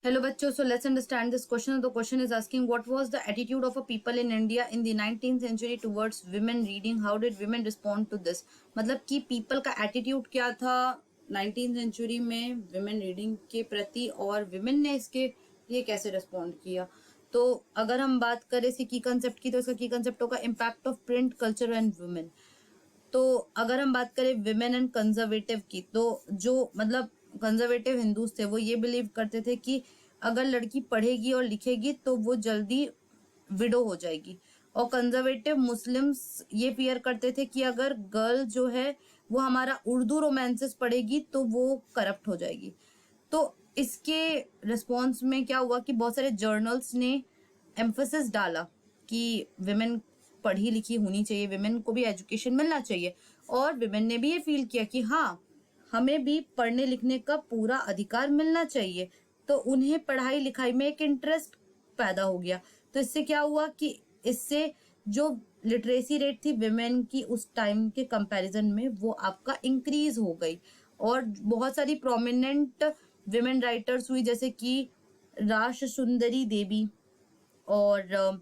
Hello बच्चों, so let's understand this question. The question is asking what was the attitude of a people in India in the 19th century towards women reading? How did women respond to this? मतलब कि people का attitude क्या था 19th century में women reading के प्रति और women ने इसके लिए कैसे respond किया. तो अगर हम बात करें इसकी की कंसेप्ट की तो इसका की कंसेप्ट होगा impact of print culture and women. तो अगर हम बात करें विमेन एंड कंजर्वेटिव की, तो जो मतलब कंजर्वेटिव हिंदूज थे वो ये बिलीव करते थे कि अगर लड़की पढ़ेगी और लिखेगी तो वो जल्दी विडो हो जाएगी. और कंजर्वेटिव मुस्लिम्स ये फियर करते थे कि अगर गर्ल जो है वो हमारा उर्दू रोमांसेस पढ़ेगी तो वो करप्ट हो जाएगी. तो इसके रिस्पॉन्स में क्या हुआ कि बहुत सारे जर्नल्स ने एम्फोसिस डाला कि विमेन पढ़ी लिखी होनी चाहिए, विमेन को भी एजुकेशन मिलना चाहिए. और विमेन ने भी ये फील किया कि हाँ, हमें भी पढ़ने लिखने का पूरा अधिकार मिलना चाहिए. तो उन्हें पढ़ाई लिखाई में एक इंटरेस्ट पैदा हो गया. तो इससे क्या हुआ कि इससे जो लिटरेसी रेट थी विमेन की उस टाइम के कंपैरिजन में वो आपका इंक्रीज हो गई. और बहुत सारी प्रोमिनेंट विमेन राइटर्स हुई जैसे कि राश सुंदरी देवी और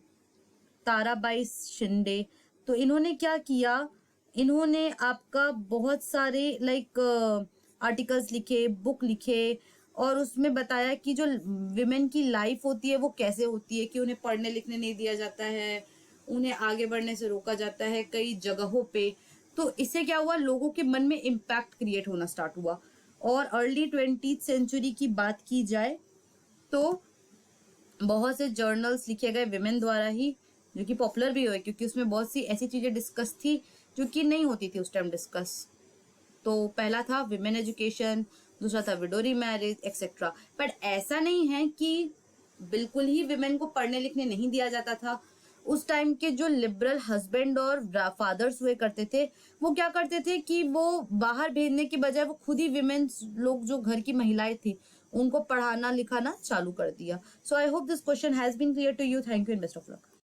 ताराबाई शिंदे. तो इन्होंने क्या किया, इन्होंने आपका बहुत सारे आर्टिकल्स लिखे, बुक लिखे और उसमें बताया कि जो विमेन की लाइफ होती है वो कैसे होती है, कि उन्हें पढ़ने लिखने नहीं दिया जाता है, उन्हें आगे बढ़ने से रोका जाता है कई जगहों पे. तो इससे क्या हुआ, लोगों के मन में इम्पैक्ट क्रिएट होना स्टार्ट हुआ. और अर्ली 20th सेंचुरी की बात की जाए तो बहुत से जर्नल्स लिखे गए विमेन द्वारा ही, जो कि पॉपुलर भी हुए क्योंकि उसमें बहुत सी ऐसी चीजें डिस्कस थी जो कि नहीं होती थी उस टाइम डिस्कस. तो पहला था विमेन एजुकेशन, दूसरा था विडोरी मैरिज एक्सेट्रा. बट ऐसा नहीं है कि बिल्कुल ही विमेन को पढ़ने लिखने नहीं दिया जाता था. उस टाइम के जो लिबरल हस्बैंड और फादर्स हुए करते थे वो क्या करते थे कि वो बाहर भेजने के बजाय वो खुद ही विमेन लोग जो घर की महिलाएं थी उनको पढ़ाना लिखाना चालू कर दिया. So I hope this question has been clear to you. Thank you and best of luck.